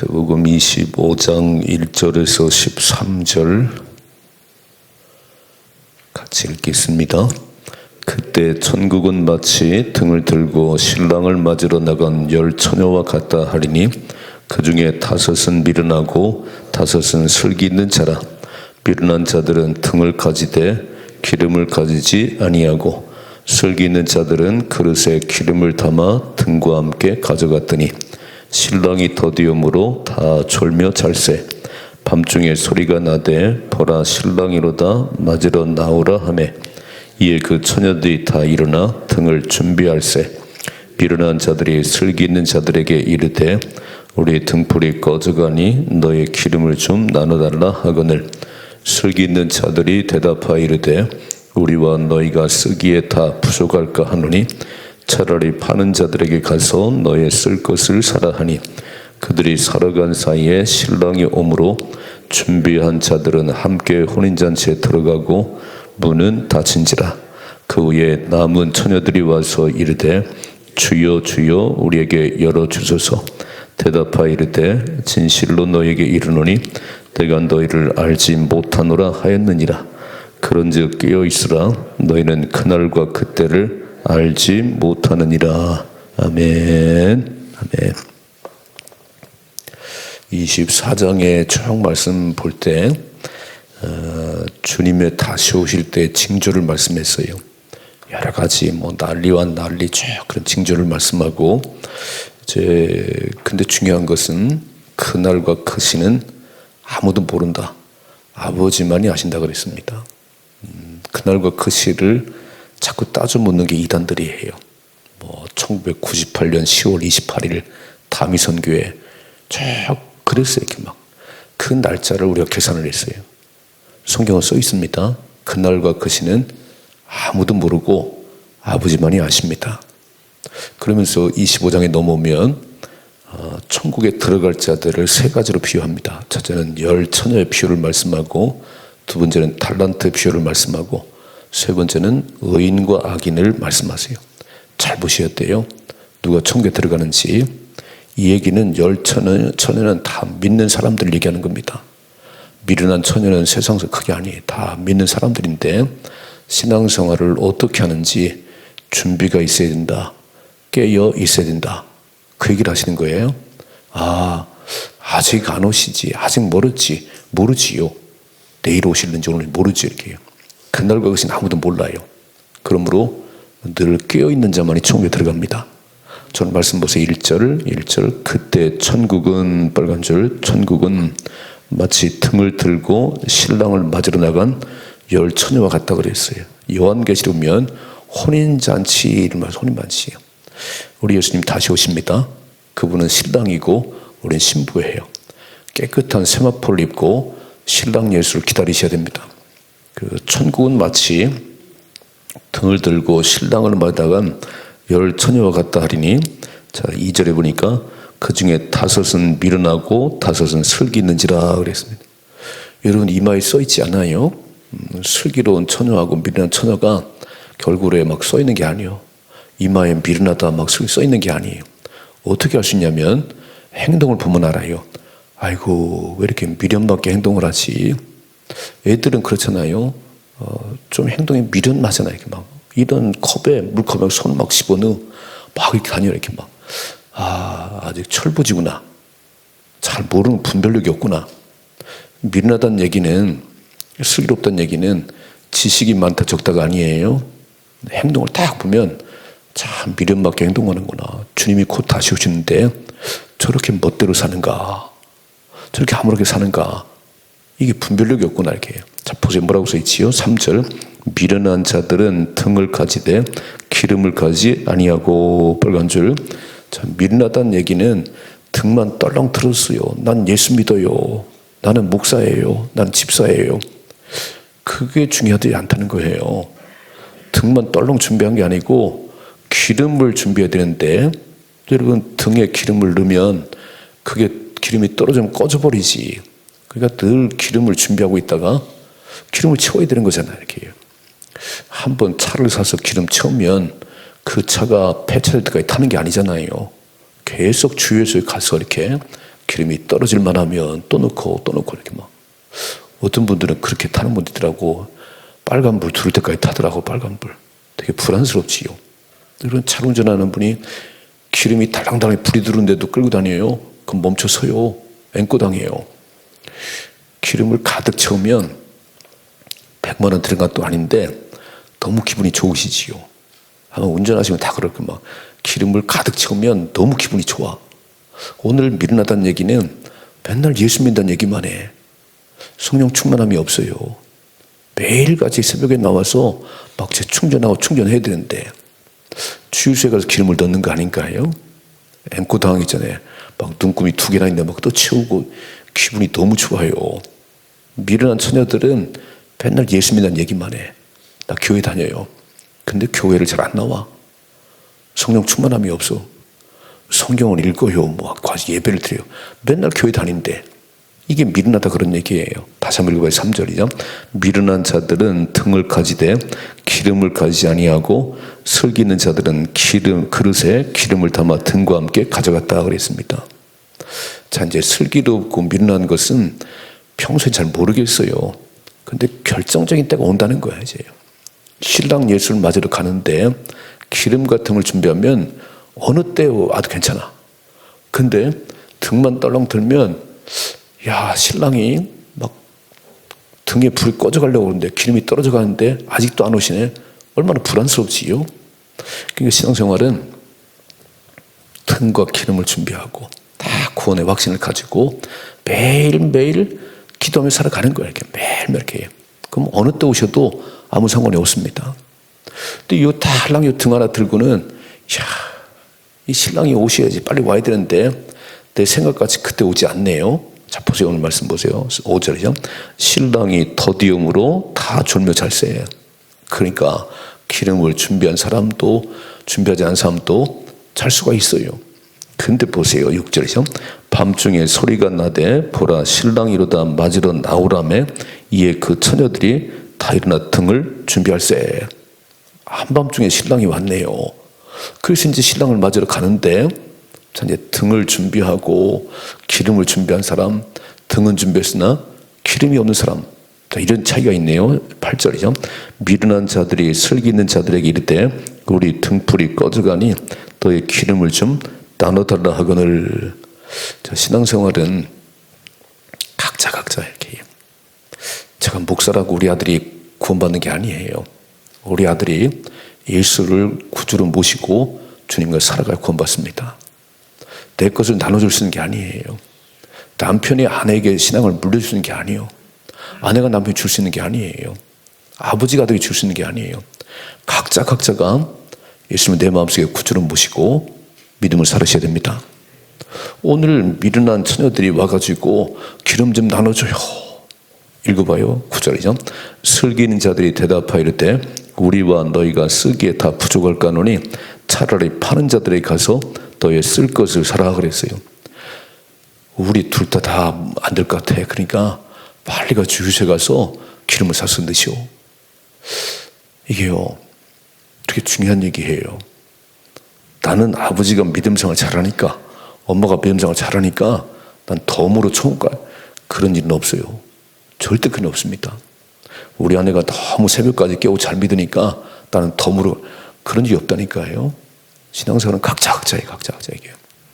마태복음 25장 1절에서 13절 같이 읽겠습니다. 그때 천국은 마치 등을 들고 신랑을 맞으러 나간 10 처녀와 같다 하리니 그 중에 5은 미련하고 5은 슬기 있는 자라. 미련한 자들은 등을 가지되 기름을 가지지 아니하고 슬기 있는 자들은 그릇에 기름을 담아 등과 함께 가져갔더니 신랑이 더디음으로 다 졸며 잘세. 밤중에 소리가 나되 보라 신랑이로다 맞으러 나오라 하매 이에 그 처녀들이 다 일어나 등을 준비할세. 미련한 자들이 슬기 있는 자들에게 이르되 우리 등불이 꺼져가니 너의 기름을 좀 나눠달라 하거늘 슬기 있는 자들이 대답하여 이르되 우리와 너희가 쓰기에 다 부족할까 하노니 차라리 파는 자들에게 가서 너의 쓸 것을 사라 하니 그들이 살아간 사이에 신랑이 오므로 준비한 자들은 함께 혼인잔치에 들어가고 문은 닫힌지라. 그 후에 남은 처녀들이 와서 이르되 주여 주여 우리에게 열어주소서. 대답하여 이르되 진실로 너희에게 이르노니 내가 너희를 알지 못하노라 하였느니라. 그런즉 깨어있으라. 너희는 그날과 그때를 알지 못하느니라. 아멘. 아멘. 24장의 쭉 말씀 볼 때 주님의 다시 오실 때 징조를 말씀했어요. 여러 가지 난리와 난리 쭉 그런 징조를 말씀하고 근데 중요한 것은 그날과 그 시는 아무도 모른다. 아버지만이 아신다 그랬습니다. 그날과 그 시를 자꾸 따져 묻는 게 이단들이 해요. 1998년 10월 28일 다미선교회 쭉 그랬어요. 이렇게 그 날짜를 우리가 계산을 했어요. 성경은 써 있습니다. 그날과 그 시는 아무도 모르고 아버지만이 아십니다. 그러면서 25장에 넘어오면 천국에 들어갈 자들을 3가지로 비유합니다. 첫째는 10 처녀의 비유를 말씀하고, 두 번째는 달란트 비유를 말씀하고, 세 번째는 의인과 악인을 말씀하세요. 잘 보셔야 돼요. 누가 천국에 들어가는지. 이 얘기는 10 처녀는 다 믿는 사람들을 얘기하는 겁니다. 미련한 처녀는 세상에서 그게 아니에요. 다 믿는 사람들인데 신앙생활을 어떻게 하는지 준비가 있어야 된다. 깨어 있어야 된다. 그 얘기를 하시는 거예요. 아직 안 오시지. 아직 멀었지. 모르지요. 내일 오실는지 오늘 모르지. 이렇게. 그날과 그것은 아무도 몰라요. 그러므로 늘 깨어있는 자만이 천국에 들어갑니다. 저는 말씀 보세요. 1절 그때 천국은 빨간 줄 천국은 마치 등을 들고 신랑을 맞으러 나간 10 처녀와 같다 그랬어요. 요한계시록 보면 혼인잔치를 말해서 혼인잔치예요. 우리 예수님 다시 오십니다. 그분은 신랑이고 우리는 신부예요. 깨끗한 세마포를 입고 신랑 예수를 기다리셔야 됩니다. 천국은 마치 등을 들고 신랑을 맞아간 10 처녀와 같다 하리니, 자 2절에 보니까 그 중에 5은 미련하고 5은 슬기 있는지라 그랬습니다. 여러분 이마에 써 있지 않아요? 슬기로운 처녀하고 미련한 처녀가 결국에 써 있는 게 아니에요. 이마에 미련하다 써 있는 게 아니에요. 어떻게 알 수 있냐면 행동을 보면 알아요. 아이고 왜 이렇게 미련받게 행동을 하지? 애들은 그렇잖아요. 좀 행동이 미련하잖아요. 이렇게 이런 물컵에 손 집어넣어 이렇게 다녀요. 이렇게 아직 철부지구나. 잘 모르는 분별력이 없구나. 미련하다는 얘기는, 슬기롭다는 얘기는 지식이 많다 적다가 아니에요. 행동을 딱 보면 참 미련받게 행동하는구나. 주님이 곧 다시 오시는데 저렇게 멋대로 사는가, 저렇게 아무렇게 사는가, 이게 분별력이 없구나. 이렇게. 자 보세요. 뭐라고 써 있지요? 3절 미련한 자들은 등을 가지되 기름을 가지 아니하고 빨간 줄. 자, 미련하다는 얘기는 등만 떨렁 들었어요. 난 예수 믿어요. 나는 목사예요. 나는 집사예요. 그게 중요하지 않다는 거예요. 등만 떨렁 준비한 게 아니고 기름을 준비해야 되는데, 여러분 등에 기름을 넣으면 그게 기름이 떨어지면 꺼져버리지. 그러니까 늘 기름을 준비하고 있다가 기름을 채워야 되는 거잖아요. 이렇게. 한번 차를 사서 기름 채우면 그 차가 폐차될 때까지 타는 게 아니잖아요. 계속 주유소에 가서 이렇게 기름이 떨어질만 하면 또 넣고 이렇게 막. 어떤 분들은 그렇게 타는 분들 있더라고. 빨간불 들을 때까지 타더라고, 빨간불. 되게 불안스럽지요. 이런 차 운전하는 분이 기름이 달랑달랑 불이 들어오는데도 끌고 다녀요. 그럼 멈춰서요. 앵꼬당해요. 기름을 가득 채우면 100만 원 들은 것도 아닌데 너무 기분이 좋으시지요. 아마 운전하시면 다 그럴 거예요. 막 기름을 가득 채우면 너무 기분이 좋아. 오늘 미련하다는 얘기는 맨날 예수 믿는다는 얘기만 해. 성령 충만함이 없어요. 매일같이 새벽에 나와서 막 재충전하고 충전해야 되는데 주유소에 가서 기름을 넣는 거 아닌가요? 앵꼬 당하기 전에 막 눈금이 2개나 있는데 막 또 채우고 기분이 너무 좋아요. 미련한 처녀들은 맨날 예수 믿는 얘기만 해. 나 교회 다녀요. 근데 교회를 잘 안 나와. 성령 충만함이 없어. 성경을 읽어요. 뭐 예배를 드려요. 맨날 교회 다닌대. 이게 미련하다 그런 얘기예요. 다시 한번 읽어봐요. 3절이죠. 미련한 자들은 등을 가지되 기름을 가지지 아니하고 슬기는 자들은 그릇에 기름을 담아 등과 함께 가져갔다 그랬습니다. 자, 이제 슬기롭고 미련한 것은 평소에 잘 모르겠어요. 근데 결정적인 때가 온다는 거야, 이제. 신랑 예수를 맞으러 가는데 기름 같은 걸 준비하면 어느 때 와도 괜찮아. 근데 등만 떨렁 들면 야, 신랑이 막 등에 불이 꺼져가려고 그러는데 기름이 떨어져 가는데 아직도 안 오시네. 얼마나 불안스럽지요? 그러니까 신앙생활은 등과 기름을 준비하고 다 구원의 확신을 가지고 매일매일 기도하며 살아가는 거예요. 이렇게 매일매일 이렇게. 그럼 어느 때 오셔도 아무 상관이 없습니다. 근데 이 달랑 이 등 하나 들고는 이 신랑이 오셔야지 빨리 와야 되는데 내 생각같이 그때 오지 않네요. 자, 보세요. 오늘 말씀 보세요. 5절이죠. 신랑이 더디움으로 다 졸며 잘세. 그러니까 기름을 준비한 사람도 준비하지 않은 사람도 잘 수가 있어요. 근데 보세요. 6절이죠. 밤중에 소리가 나되 보라 신랑이 이르다 맞으러 나오라매 이에 그 처녀들이 다 일어나 등을 준비할세. 한밤중에 신랑이 왔네요. 그래서 이제 신랑을 맞으러 가는데 자, 이제 등을 준비하고 기름을 준비한 사람, 등은 준비했으나 기름이 없는 사람. 자, 이런 차이가 있네요. 8절이죠. 미련한 자들이 슬기 있는 자들에게 이르되 우리 등불이 꺼져가니 너의 기름을 좀 나눠달라 하거늘. 자, 신앙생활은 각자 이렇게. 제가 목사라고 우리 아들이 구원받는 게 아니에요. 우리 아들이 예수를 구주로 모시고 주님과 살아갈 구원받습니다. 내 것을 나눠줄 수 있는 게 아니에요. 남편이 아내에게 신앙을 물려주는 게 아니에요. 아내가 남편이 줄 수 있는 게 아니에요. 아버지가 아들이 줄 수 있는 게 아니에요. 각자가 예수님을 내 마음속에 구주로 모시고 믿음을 살으셔야 됩니다. 오늘 미련한 처녀들이 와가지고 기름 좀 나눠줘요. 읽어봐요. 9절이죠. 슬기 있는 자들이 대답하이르되 우리와 너희가 쓰기에 다 부족할까노니 차라리 파는 자들에게 가서 너의 쓸 것을 사라 그랬어요. 우리 둘 다 안 될 것 같아. 그러니까 빨리 가 주유소에 가서 기름을 사서 넣으시오. 이게요, 되게 중요한 얘기예요. 나는 아버지가 믿음생활 잘하니까, 엄마가 믿음생활 잘하니까 난 덤으로 처음까 그런 일은 없어요. 절대 그런 일 없습니다. 우리 아내가 너무 새벽까지 깨우고 잘 믿으니까 나는 덤으로 그런 일이 없다니까요. 신앙생활은 각자예요.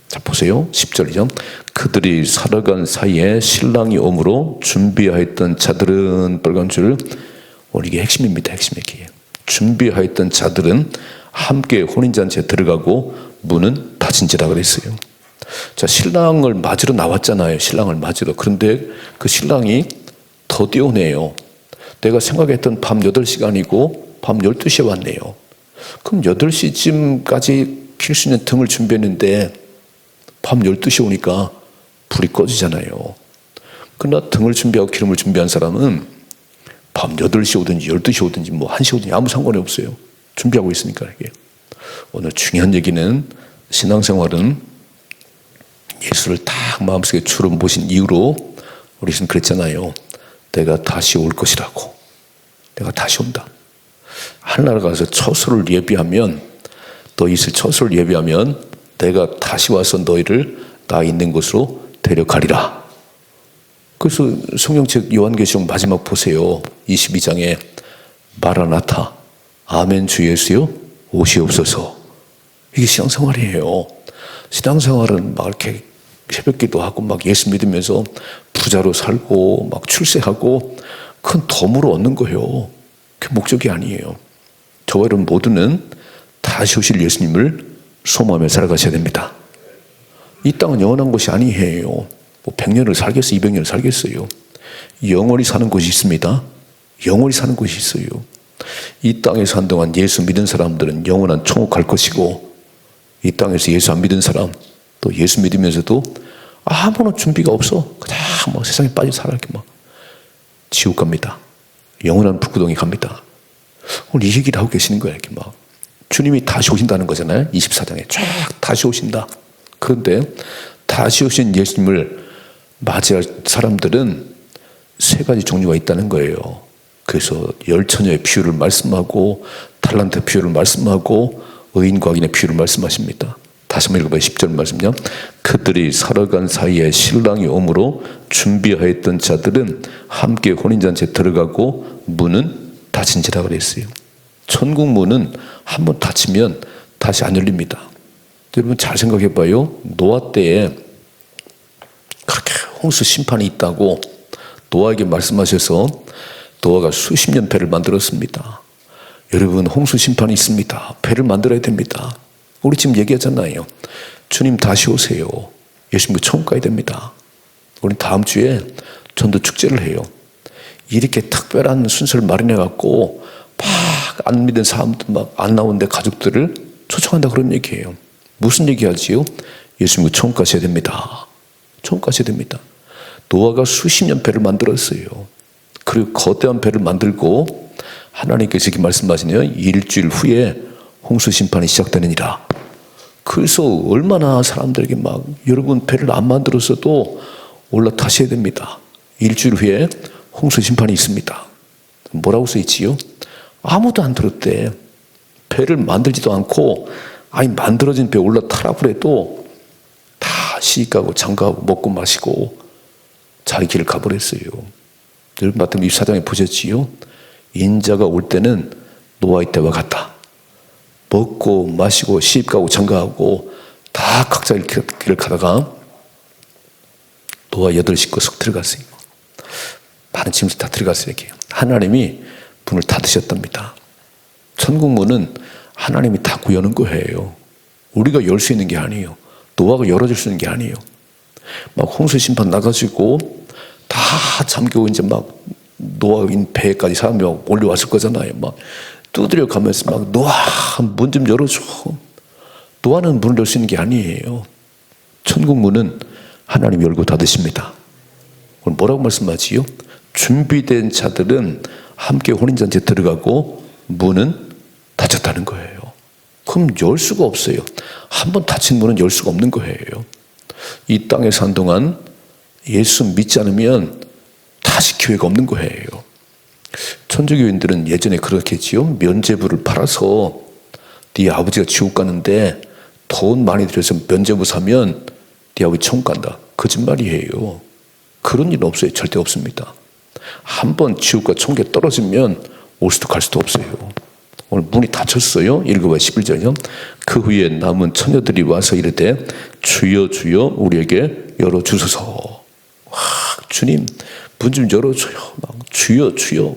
자, 보세요. 10절이죠. 그들이 살아간 사이에 신랑이 오므로 준비하였던 자들은 빨간 줄. 오늘 이게 핵심입니다. 핵심 얘기예요. 준비하였던 자들은 함께 혼인잔치에 들어가고 문은 닫힌지라 그랬어요. 자, 신랑을 맞으러 나왔잖아요. 신랑을 맞으러. 그런데 그 신랑이 더디 오네요. 내가 생각했던 밤 8시가 아니고 밤 12시에 왔네요. 그럼 8시쯤까지 필 수 있는 등을 준비했는데 밤 12시에 오니까 불이 꺼지잖아요. 그러나 등을 준비하고 기름을 준비한 사람은 밤 8시 오든지 12시 오든지 뭐 1시 오든지 아무 상관이 없어요. 준비하고 있으니까. 이게. 오늘 중요한 얘기는 신앙생활은 예수를 딱 마음속에 주로 모신 이후로 우리는 그랬잖아요. 내가 다시 올 것이라고. 내가 다시 온다. 하늘나라 가서 처소를 예비하면 너희 있을 처소를 예비하면 내가 다시 와서 너희를 나 있는 곳으로 데려가리라. 그래서 성경책 요한계시록 마지막 보세요. 22장에 마라나타, 아멘 주 예수여 오시옵소서. 이게 신앙생활이에요. 신앙생활은 막 이렇게 새벽기도 하고 막 예수 믿으면서 부자로 살고 막 출세하고 큰 덤으로 얻는 거예요. 그게 목적이 아니에요. 저와 여러분 모두는 다시 오실 예수님을 소망하며 살아가셔야 됩니다. 이 땅은 영원한 곳이 아니에요. 뭐 100년을 살겠어요, 200년을 살겠어요. 영원히 사는 곳이 있습니다. 영원히 사는 곳이 있어요. 이 땅에서 한동안 예수 믿은 사람들은 영원한 천국 갈 것이고, 이 땅에서 예수 안 믿은 사람, 또 예수 믿으면서도 아무런 준비가 없어. 그냥 뭐 세상에 빠져 살아 이렇게 막 지옥 갑니다. 영원한 불구덩이 갑니다. 오늘 이 얘기를 하고 계시는 거예요. 이렇게 막 주님이 다시 오신다는 거잖아요. 24장에 쫙 다시 오신다. 그런데 다시 오신 예수님을 맞이할 사람들은 세 가지 종류가 있다는 거예요. 그래서 열처녀의 비유를 말씀하고 달란트 비유를 말씀하고 의인과 악인의 비유를 말씀하십니다. 다시 한번 읽어봐요. 10절 말씀요. 그들이 살아간 사이에 신랑이 오므로 준비하였던 자들은 함께 혼인잔치에 들어가고 문은 닫힌지라 그랬어요. 천국 문은 한번 닫히면 다시 안 열립니다. 여러분 잘 생각해봐요. 노아 때에 그렇게 홍수 심판이 있다고 노아에게 말씀하셔서 노아가 수십 년 배를 만들었습니다. 여러분 홍수 심판이 있습니다. 배를 만들어야 됩니다. 우리 지금 얘기하잖아요. 주님 다시 오세요. 예수님 천국 가야 됩니다. 우리 다음 주에 전도 축제를 해요. 이렇게 특별한 순서를 마련해갖고 막 안 믿은 사람들 막 안 나오는데 가족들을 초청한다 그런 얘기예요. 무슨 얘기하지요? 예수님 천국 가셔야 됩니다. 천국 가셔야 됩니다. 노아가 수십 년 배를 만들었어요. 그리고 거대한 배를 만들고 하나님께서 이렇게 말씀하시네요. 일주일 후에 홍수 심판이 시작되느니라. 그래서 얼마나 사람들에게 막 여러분 배를 안 만들었어도 올라타셔야 됩니다. 일주일 후에 홍수 심판이 있습니다. 뭐라고 써있지요? 아무도 안 들었대. 배를 만들지도 않고 아니 만들어진 배에 올라타라고 해도 다 시집가고 장가하고 먹고 마시고 자기 길을 가버렸어요. 여러분 마태복음 24장에 보셨지요? 인자가 올 때는 노아의 때와 같다. 먹고 마시고 시집가고 장가하고 다 각자 길을 가다가 노아 8식구 쏙 들어갔어요. 많은 짐승 다 들어갔어요. 이렇게. 하나님이 문을 닫으셨답니다. 천국 문은 하나님이 닫고 여는 거예요. 우리가 열 수 있는 게 아니에요. 노아가 열어줄 수 있는 게 아니에요. 막 홍수 심판 나가지고 다 잠기고 이제 막 노아인 배에까지 사람이 막 몰려왔을 거잖아요. 막 두드려 가면서 막 노아 문 좀 열어줘. 노아는 문을 열 수 있는 게 아니에요. 천국 문은 하나님 열고 닫으십니다. 오늘 뭐라고 말씀하지요? 준비된 자들은 함께 혼인잔치에 들어가고 문은 닫혔다는 거예요. 그럼 열 수가 없어요. 한번 닫힌 문은 열 수가 없는 거예요. 이 땅에 산 동안 예수 믿지 않으면 다시 기회가 없는 거예요. 천주교인들은 예전에 그렇게 했지요. 면죄부를 팔아서 네 아버지가 지옥 가는데 돈 많이 들여서 면죄부 사면 네 아버지 천국 간다. 거짓말이에요. 그런 일은 없어요. 절대 없습니다. 한번 지옥과 천국에 떨어지면 올 수도 갈 수도 없어요. 오늘 문이 닫혔어요. 읽어봐요. 11절이요. 그 후에 남은 처녀들이 와서 이르되 주여 주여 우리에게 열어주소서. 와, 주님 문 좀 열어줘요. 막 주여 주여.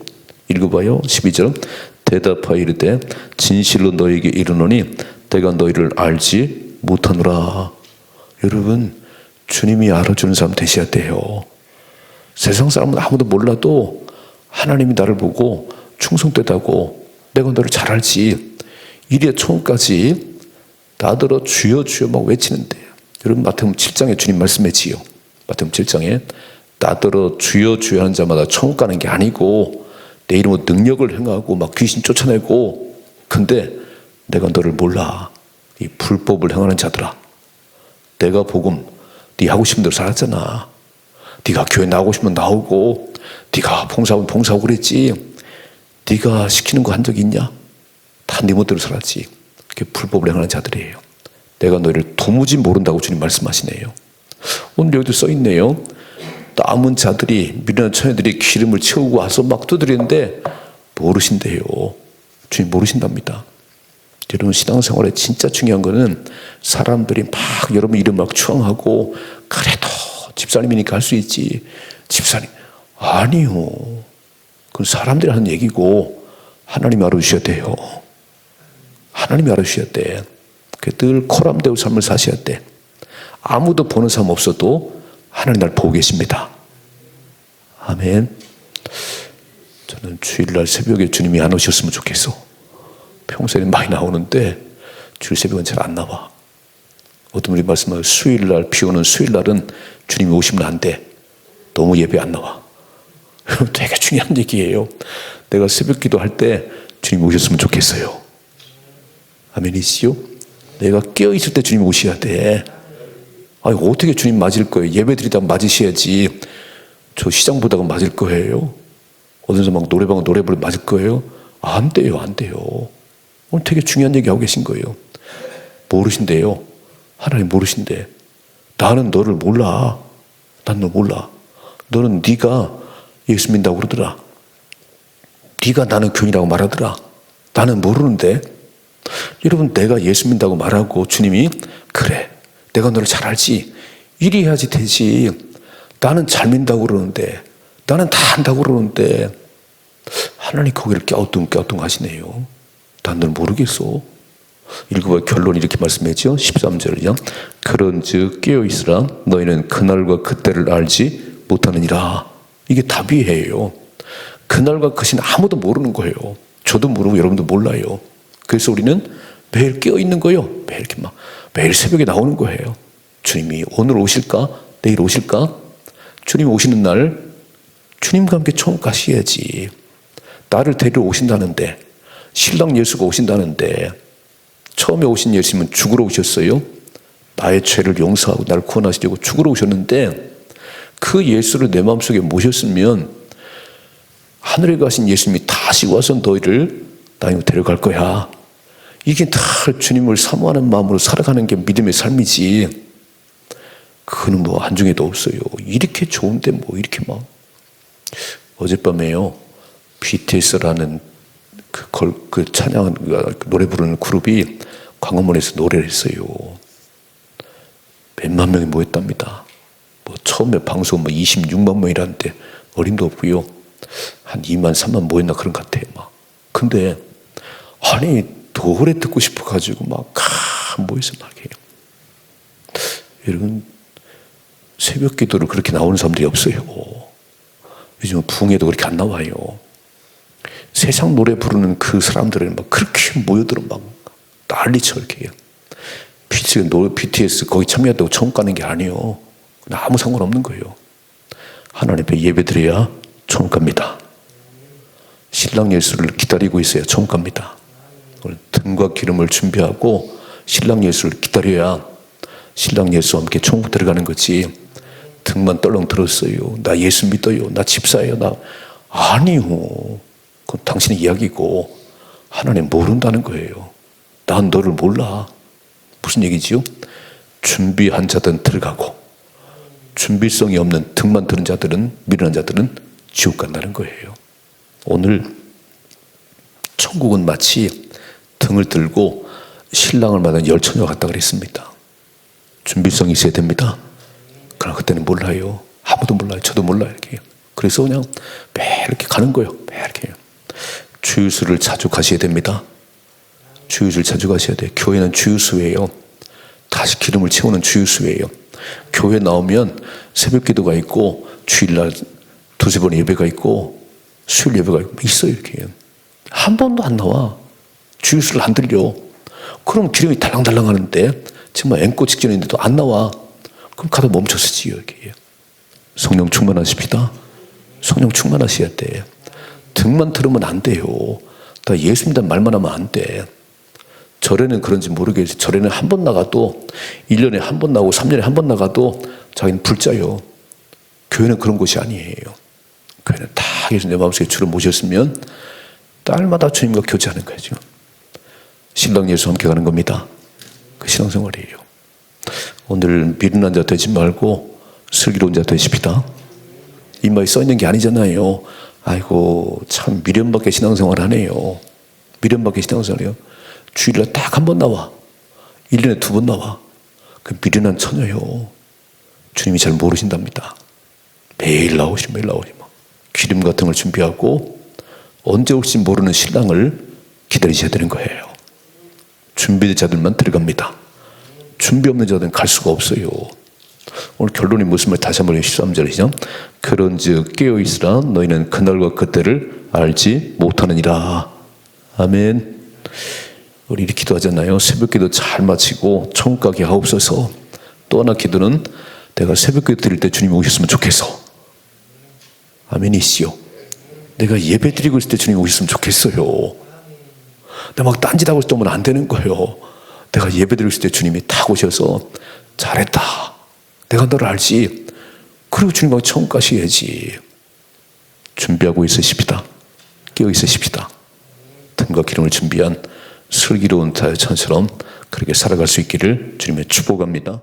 읽어봐요. 12절. 대답하여 이르되 진실로 너에게 이르노니 내가 너희를 알지 못하노라. 여러분 주님이 알아주는 사람 되셔야 돼요. 세상 사람은 아무도 몰라도 하나님이 나를 보고 충성되다고 내가 너를 잘 알지. 이래 천국까지 나더러 주여 주여 막 외치는데 여러분 마태복음 7장에 주님 말씀했지요. 마태복음 7장에 나더러 주여 주여 하는 자마다 천국 가는 게 아니고 내 이름으로 능력을 행하고 막 귀신 쫓아내고 근데 내가 너를 몰라. 이 불법을 행하는 자들아. 내가 복음 네 하고 싶은 대로 살았잖아. 네가 교회 나오고 싶으면 나오고 네가 봉사하고 봉사하고 그랬지. 네가 시키는 거 한 적 있냐? 다 네 멋대로 살았지. 그게 불법을 행하는 자들이에요. 내가 너희를 도무지 모른다고 주님 말씀하시네요. 오늘 여기도 써있네요. 남은 자들이, 미련한 처녀들이 기름을 채우고 와서 막 두드리는데 모르신대요. 주님 모르신답니다. 여러분, 신앙생활에 진짜 중요한 거는 사람들이 막 여러분 이름 막 추앙하고, 그래도 집사님이니까 할 수 있지. 집사님, 아니요. 그건 사람들이 하는 얘기고 하나님이 알아주셔야 돼요. 하나님이 알아주셔야 돼. 늘 코람되고 삶을 사셔야 돼. 아무도 보는 사람 없어도 하나님 날 보고 계십니다. 아멘. 저는 주일날 새벽에 주님이 안 오셨으면 좋겠어. 평소에는 많이 나오는데 주일 새벽은 잘 안 나와. 어떤 분이 말씀하세요. 수요일날, 비 오는 수요일날은 주님이 오시면 안 돼. 너무 예배 안 나와. 되게 중요한 얘기예요. 내가 새벽 기도할 때 주님 오셨으면 좋겠어요. 아멘이시요? 내가 깨어있을 때 주님 오셔야 돼. 아니, 어떻게 주님 맞을 거예요? 예배 드리다가 맞으셔야지. 저 시장 보다가 맞을 거예요? 어디서 막 노래방은 노래 부르면 맞을 거예요? 안 돼요, 안 돼요. 오늘 되게 중요한 얘기 하고 계신 거예요. 모르신대요. 하나님 모르신대. 나는 너를 몰라. 난 너 몰라. 너는 네가 예수 믿는다고 그러더라. 네가 나는 교인이라고 말하더라. 나는 모르는데. 여러분, 내가 예수 믿는다고 말하고 주님이 그래, 내가 너를 잘 알지. 이리 해야지 되지. 나는 잘 믿는다고 그러는데, 나는 다 안다고 그러는데. 하나님 거기를 갸우뚱 하시네요. 난 널 모르겠어. 읽어봐. 결론 이렇게 말씀했죠. 13절이요. 그런즉 깨어있으라. 너희는 그날과 그때를 알지 못하느니라. 이게 답이에요. 그날과 그 시는 아무도 모르는 거예요. 저도 모르고 여러분도 몰라요. 그래서 우리는 매일 깨어있는 거예요. 매일 새벽에 나오는 거예요. 주님이 오늘 오실까? 내일 오실까? 주님 오시는 날 주님과 함께 천국 가셔야지. 나를 데리러 오신다는데, 신랑 예수가 오신다는데, 처음에 오신 예수님은 죽으러 오셨어요. 나의 죄를 용서하고 나를 구원하시려고 죽으러 오셨는데, 그 예수를 내 마음속에 모셨으면 하늘에 가신 예수님이 다시 와서 너희를 나에게 데려갈 거야. 이게 다 주님을 사모하는 마음으로 살아가는 게 믿음의 삶이지. 그거는 뭐 한중에도 없어요. 이렇게 좋은데 뭐 이렇게 막. 어젯밤에요, BTS라는 그 찬양 노래 부르는 그룹이 광화문에서 노래를 했어요. 몇만 명이 모였답니다. 뭐 처음에 방송 26만 명이라는데 어림도 없고요. 한 2만 3만 모였나 그런 것 같아요. 막. 근데 아니 노래 듣고 싶어가지고 막 모여서 막 해요. 여러분, 새벽 기도를 그렇게 나오는 사람들이 없어요. 요즘 부흥회도 그렇게 안 나와요. 세상 노래 부르는 그 사람들은 막 그렇게 모여들어 막 난리쳐 이렇게 해요. BTS 거기 참여한다고 천국 가는 게 아니에요. 아무 상관없는 거예요. 하나님 앞에 예배 드려야 천국 갑니다. 신랑 예수를 기다리고 있어야 천국 갑니다. 등과 기름을 준비하고 신랑 예수를 기다려야 신랑 예수와 함께 천국 들어가는 거지. 등만 떨렁 들었어요. 나 예수 믿어요. 나 집사예요. 아니요. 그건 당신의 이야기고 하나님 모른다는 거예요. 난 너를 몰라. 무슨 얘기지요? 준비한 자들은 들어가고 준비성이 없는 등만 드는 자들은, 미련한 자들은 지옥 간다는 거예요. 오늘 천국은 마치 등을 들고 신랑을 맞은 열처녀와 같다 그랬습니다. 준비성이 있어야 됩니다. 그러나 그때는 몰라요. 아무도 몰라요. 저도 몰라요. 이렇게. 그래서 그냥 매일 이렇게 가는 거예요. 매일 이렇게. 주유수를 자주 가셔야 됩니다. 주유수를 자주 가셔야 돼요. 교회는 주유수예요. 다시 기름을 채우는 주유수예요. 교회 나오면 새벽 기도가 있고 주일날 두세 번 예배가 있고 수요일 예배가 있어요. 이렇게. 한 번도 안 나와. 주유수를 안 들려. 그럼 기름이 달랑달랑 하는데 정말 앵꼬 직전인데도 안 나와. 그럼 가다 멈춰서지요. 이렇게. 성령 충만하십니다. 성령 충만하셔야 돼. 등만 들으면 안 돼요. 나 예수 믿는 말만 하면 안 돼. 절에는 그런지 모르겠어요. 절에는 한 번 나가도 1년에 한 번 나가고 3년에 한 번 나가도 자기는 불자요. 교회는 그런 곳이 아니에요. 교회는 다 예수 내 마음속에 주를 모셨으면 딸마다 주님과 교제하는 거예요. 지금. 신랑 예수 함께 가는 겁니다. 그 신앙생활이에요. 오늘 미련한 자 되지 말고 슬기로운 자 되십시다. 이마에 써있는 게 아니잖아요. 아이고 참 미련밖에 신앙생활 하네요. 미련밖에 신앙생활해요. 주일날 딱 한 번 나와. 1년에 2번 나와. 그 미련한 처녀요. 주님이 잘 모르신답니다. 매일 나오시면 기름 같은 걸 준비하고 언제 올지 모르는 신랑을 기다리셔야 되는 거예요. 준비된 자들만 들어갑니다. 준비 없는 자들은 갈 수가 없어요. 오늘 결론이 무슨 말 다시 한번 13절이죠. 그런즉 깨어있으라 너희는 그날과 그때를 알지 못하느니라. 아멘. 우리 이렇게 기도하잖아요. 새벽기도 잘 마치고 천국 가게 하옵소서. 또 하나 기도는 내가 새벽기도 드릴 때 주님이 오셨으면 좋겠어. 아멘이시요. 내가 예배 드리고 있을 때 주님이 오셨으면 좋겠어요. 내가 막 딴짓하고 있을 때 오면 안 되는 거예요. 내가 예배 드리고 있을 때 주님이 탁 오셔서 잘했다. 내가 너를 알지. 그리고 주님하고 천국 가셔야지. 준비하고 있으십시다. 깨어 있으십시다. 등과 기름을 준비한 슬기로운 자처럼 그렇게 살아갈 수 있기를 주님의 축복합니다.